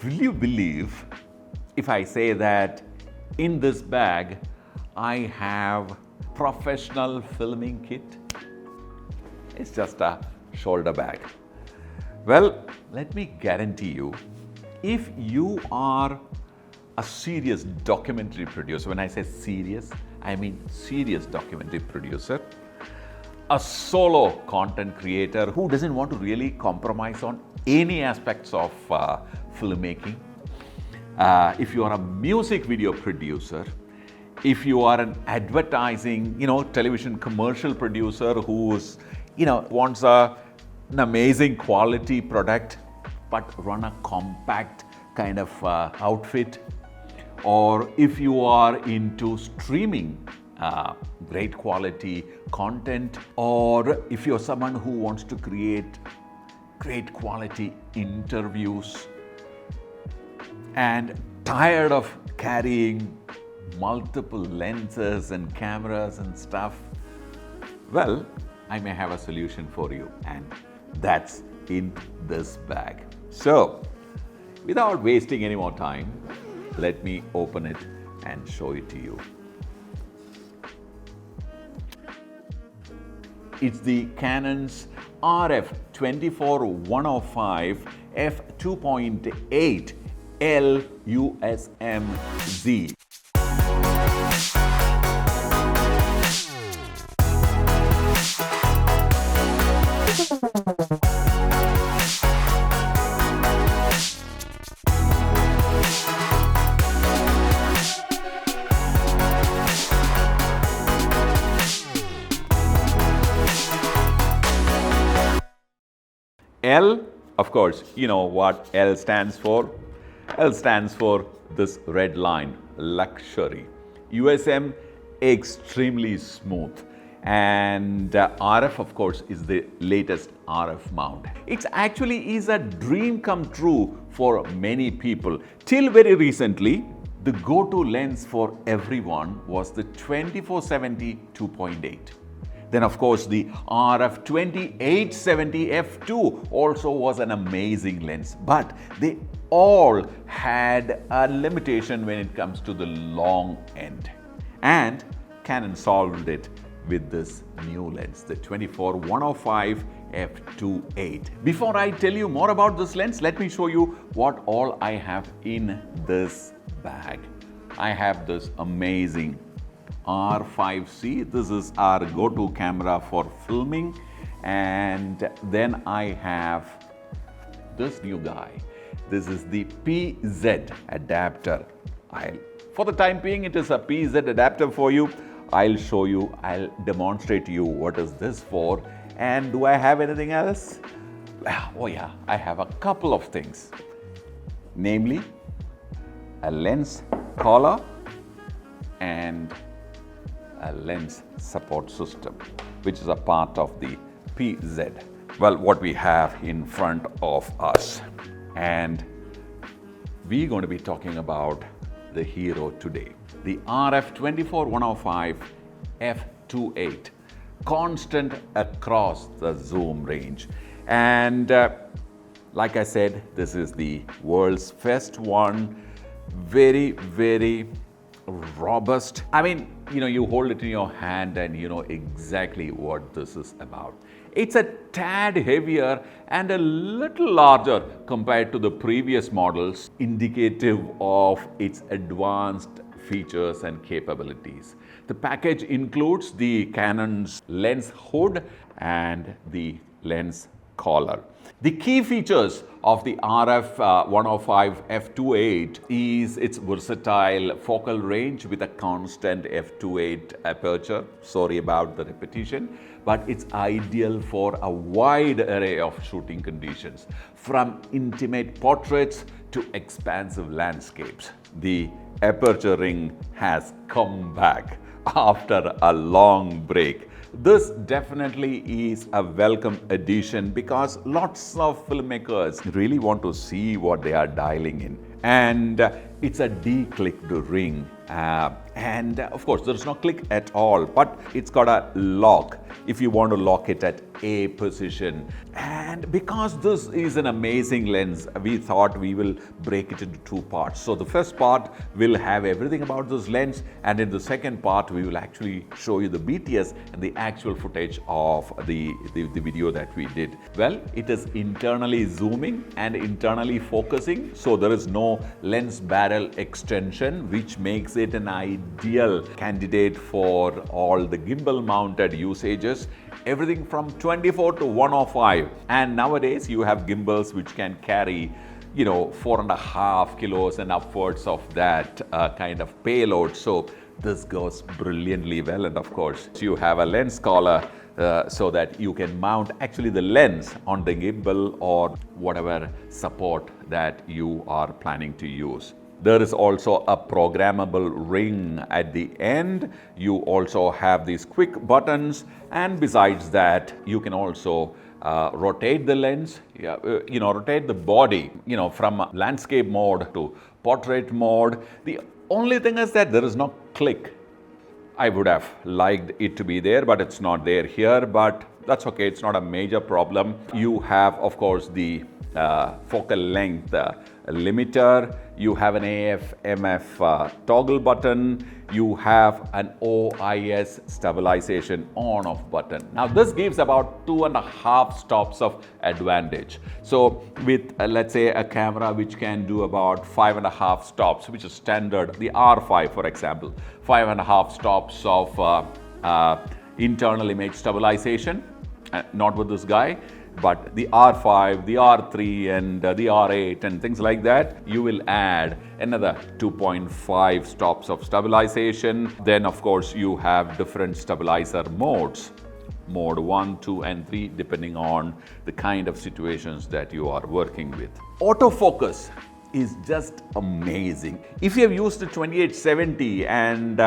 Will you believe if I say that in this bag I have professional filming kit? It's just a shoulder bag. Well, let me guarantee you, if you are a serious documentary producer, when I say serious, I mean serious documentary producer, a solo content creator who doesn't want to really compromise on any aspects of filmmaking, if you are a music video producer, if you are an advertising, television commercial producer who's, wants an amazing quality product, but run a compact kind of outfit, or if you are into streaming great quality content, or if you're someone who wants to create great quality interviews and tired of carrying multiple lenses and cameras and stuff, well, I may have a solution for you, and that's in this bag. So, without wasting any more time, let me open it and show it to you. It's the Canon's RF 24-105 F2.8 L USM Z. L, of course, you know what L stands for. L stands for this red line, luxury. USM, extremely smooth. And RF, of course, is the latest RF mount. It actually is a dream come true for many people. Till very recently, the go-to lens for everyone was the 24-70 2.8. Then, of course, the RF 28-70 F2 also was an amazing lens, but they all had a limitation when it comes to the long end. And Canon solved it with this new lens, the 24-105 F2.8. Before I tell you more about this lens, let me show you what all I have in this bag. I have this amazing R5C. This is our go-to camera for filming. And then I have this new guy. This is the PZ adapter. For the time being, it is a PZ adapter for you. I'll show you, I'll demonstrate to you what is this for. And do I have anything else? Oh yeah, I have a couple of things. Namely, a lens collar and a lens support system, which is a part of the PZ. Well, what we have in front of us. And we're going to be talking about the hero today, the RF 24-105 F2.8, constant across the zoom range. And like I said, this is the world's first one, very, very robust. I mean, you hold it in your hand and you know exactly what this is about. It's a tad heavier and a little larger compared to the previous models, indicative of its advanced features and capabilities. The package includes the Canon's lens hood and the lens collar. The key features of the RF 105 F2.8 is its versatile focal range with a constant f2.8 aperture. Sorry about the repetition, but it's ideal for a wide array of shooting conditions, from intimate portraits to expansive landscapes. The aperture ring has come back after a long break. This definitely is a welcome addition because lots of filmmakers really want to see what they are dialing in. And it's a de-clicked ring. And of course, there's no click at all, but it's got a lock if you want to lock it at A position. And because this is an amazing lens, we thought we will break it into two parts. So the first part will have everything about this lens, and in the second part we will actually show you the BTS and the actual footage of the video that we did. Well, it is internally zooming and internally focusing, so there is no lens barrel extension, which makes it an ideal candidate for all the gimbal mounted usages. Everything from 24 to 105, and nowadays you have gimbals which can carry 4.5 kilos and upwards of that kind of payload. So this goes brilliantly well, and of course you have a lens collar so that you can mount actually the lens on the gimbal or whatever support that you are planning to use. There is also a programmable ring at the end. You also have these quick buttons, and besides that, you can also rotate the lens, rotate the body, from landscape mode to portrait mode. The only thing is that there is no click. I would have liked it to be there, but it's not there here, but that's okay. It's not a major problem. You have, of course, the focal length limiter, you have an AF/MF toggle button, you have an OIS stabilization on-off button. Now this gives about 2.5 stops of advantage. So with let's say a camera which can do about 5.5 stops, which is standard, the R5 for example, 5.5 stops of internal image stabilization, not with this guy, but the R5, the R3 and the R8 and things like that, you will add another 2.5 stops of stabilization. Then of course you have different stabilizer modes, mode 1, 2 and 3, depending on the kind of situations that you are working with. Autofocus is just amazing. If you have used the 28-70 and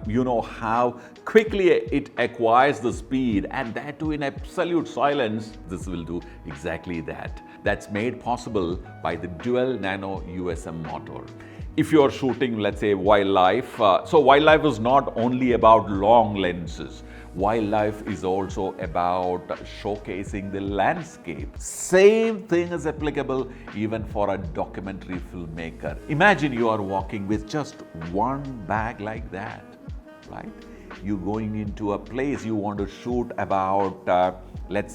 you know how quickly it acquires the speed, and that too in absolute silence, this will do exactly that. That's made possible by the dual nano USM motor. If you're shooting, let's say, wildlife, so wildlife is not only about long lenses. Wildlife is also about showcasing the landscape. Same thing is applicable even for a documentary filmmaker. Imagine you are walking with just one bag like that, right? You're going into a place you want to shoot about, let's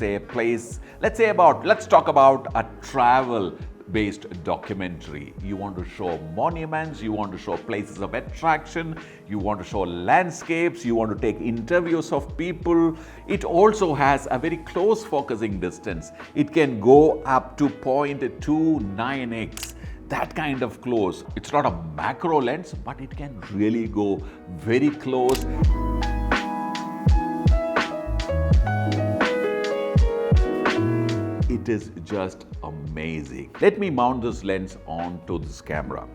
talk about a travel-based documentary. You want to show monuments, you want to show places of attraction, you want to show landscapes, you want to take interviews of people. It also has a very close focusing distance. It can go up to 0.29x. That kind of close. It's not a macro lens, but it can really go very close. It is just amazing. Let me mount this lens onto this camera.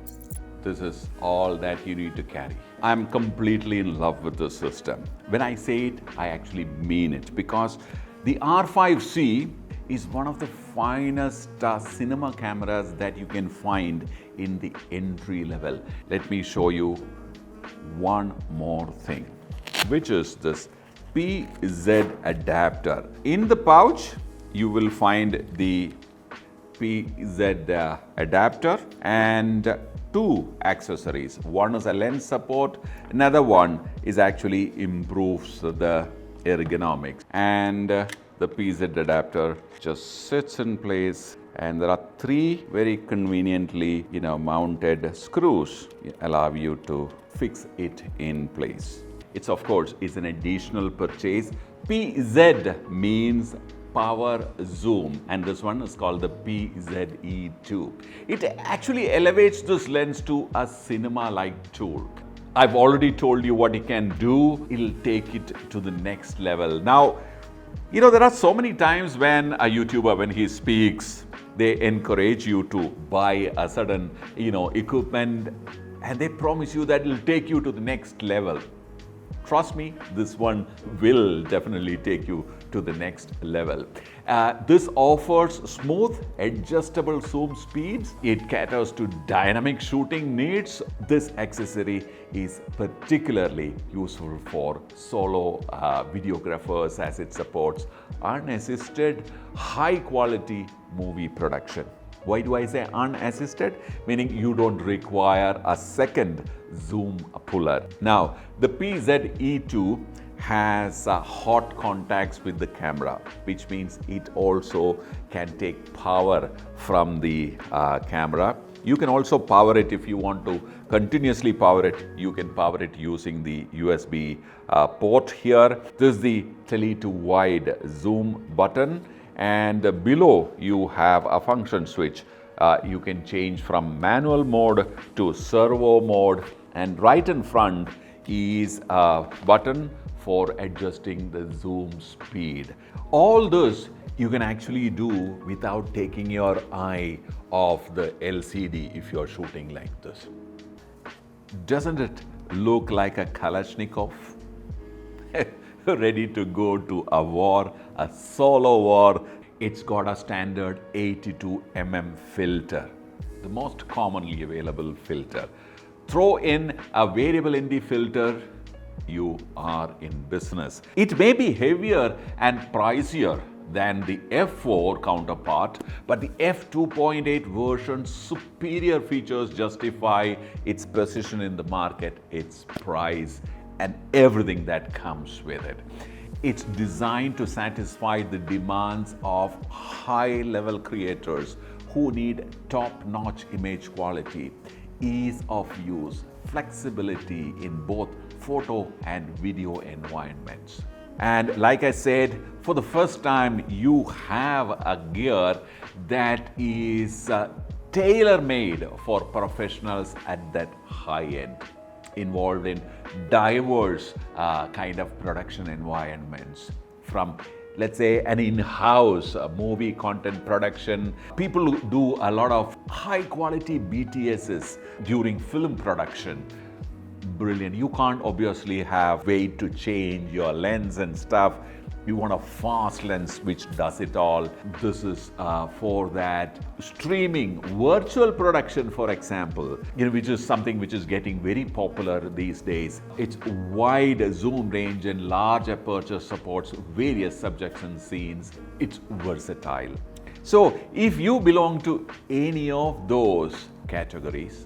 This is all that you need to carry. I'm completely in love with this system. When I say it, I actually mean it, because the R5C is one of the finest cinema cameras that you can find in the entry level. Let me show you one more thing, which is this PZ adapter. In the pouch, you will find the PZ adapter and two accessories. One is a lens support, another one is actually improves the ergonomics. And the PZ adapter just sits in place, and there are three very conveniently mounted screws allow you to fix it in place. It's of course is an additional purchase. PZ means power zoom, and this one is called the PZE2. It actually elevates this lens to a cinema-like tool. I've already told you what it can do. It'll take it to the next level. Now, there are so many times when a YouTuber, when he speaks, they encourage you to buy a certain, equipment, and they promise you that it'll take you to the next level. Trust me, this one will definitely take you to the next level. This offers smooth, adjustable zoom speeds. It caters to dynamic shooting needs. This accessory is particularly useful for solo videographers as it supports unassisted, high-quality movie production. Why do I say unassisted? Meaning you don't require a second zoom puller. Now, the PZE2 has hot contacts with the camera, which means it also can take power from the camera. You can also power it if you want to continuously power it. You can power it using the USB port here. This is the tele to wide zoom button, and below you have a function switch. You can change from manual mode to servo mode, and right in front is a button for adjusting the zoom speed. All this you can actually do without taking your eye off the LCD if you're shooting like this. Doesn't it look like a Kalashnikov? Ready to go to a war, a solo war. It's got a standard 82mm filter, the most commonly available filter. Throw in a variable ND filter, you are in business. It may be heavier and pricier than the F4 counterpart, but the F2.8 version's superior features justify its position in the market, its price, and everything that comes with it. It's designed to satisfy the demands of high-level creators who need top-notch image quality, ease of use, flexibility in both photo and video environments. And like I said, for the first time, you have a gear that is tailor-made for professionals at that high end, involved in diverse kind of production environments, from let's say an in-house movie content production. People who do a lot of high-quality BTSs during film production. Brilliant. You can't obviously have wait to change your lens and stuff. You want a fast lens which does it all. This is for that. Streaming, virtual production, for example, which is something which is getting very popular these days. Its wide zoom range and large aperture supports various subjects and scenes. It's versatile. So if you belong to any of those categories,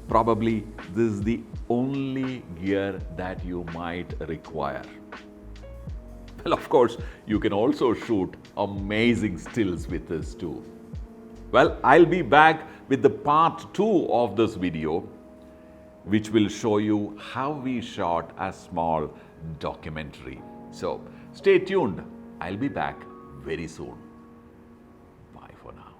probably this is the only gear that you might require. Well, of course, you can also shoot amazing stills with this too. Well, I'll be back with the part 2 of this video, which will show you how we shot a small documentary. So stay tuned. I'll be back very soon. Bye for now.